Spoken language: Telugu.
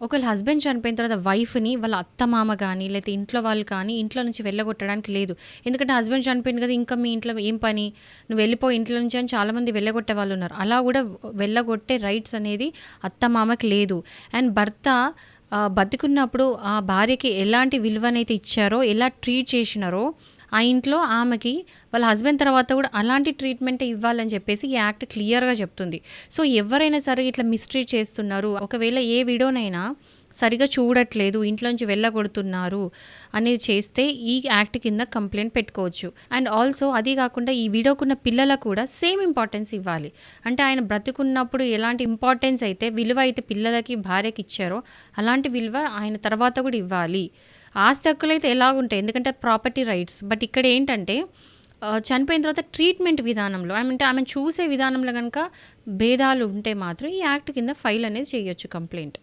ఒకవేళ హస్బెండ్ చనిపోయిన తర్వాత వైఫ్‌ని వాళ్ళ అత్తమామ గానీ, లేతే ఇంట్లో వాళ్ళు కానీ, ఇంట్లో నుంచి వెళ్ళగొట్టడానికి లేదు. ఎందుకంటే హస్బెండ్ చనిపోయింది కదా! ఇంకా మీ ఇంట్లో ఏం పని? నువ్వు వెళ్ళిపో ఇంట్లో నుంచి అని చాలామంది వెళ్ళగొట్టే వాళ్ళున్నారు. అలా గూడా వెళ్ళగొట్టే రైట్స్ అనేది అత్తమామకి లేదు. అండ్ భర్త బతికున్నప్పుడు ఆ భార్యకి ఎలాంటి విలువనైతే ఇచ్చారో, ఎలా ట్రీట్ చేషినారో, ఆ ఇంట్లో ఆమెకి వాళ్ళ హస్బెండ్ తర్వాత కూడా అలాంటి ట్రీట్‌మెంటే ఇవ్వాలని చెప్పేసి ఈ యాక్ట్ క్లియర్‌గా చెప్తుంది. సో, ఎవరైనా సరే ఇట్లా మిస్‌ట్రీట్ చేస్తున్నారు, ఒకవేళ ఏ విడోనైనా సరిగ్గా చూడట్లేదు, ఇంట్లో నుంచి వెళ్ళగొడుతున్నారు అనేది చేస్తే ఈ యాక్ట్ కింద కంప్లెయింట్ పెట్టుకోవచ్చు. అండ్ ఆల్సో అది కాకుండా ఈ విడోకున్న పిల్లలకు కూడా సేమ్ ఇంపార్టెన్స్ ఇవ్వాలి. అంటే ఆయన బ్రతికున్నప్పుడు ఎలాంటి ఇంపార్టెన్స్ అయితే, విలువ అయితే పిల్లలకి, భార్యకి ఇచ్చారో అలాంటి విలువ ఆయన తర్వాత కూడా ఇవ్వాలి. ఆస్తి హక్కులైతే ఎలాగుంటాయి, ఎందుకంటే ప్రాపర్టీ రైట్స్. బట్ ఇక్కడ ఏంటంటే చనిపోయిన తర్వాత ట్రీట్మెంట్ విధానంలో అంటే ఆమెను చూసే విధానంలో గనక భేదాలు ఉంటే మాత్రం ఈ యాక్ట్ కింద ఫైల్ అనేది చేయొచ్చు కంప్లెయింట్.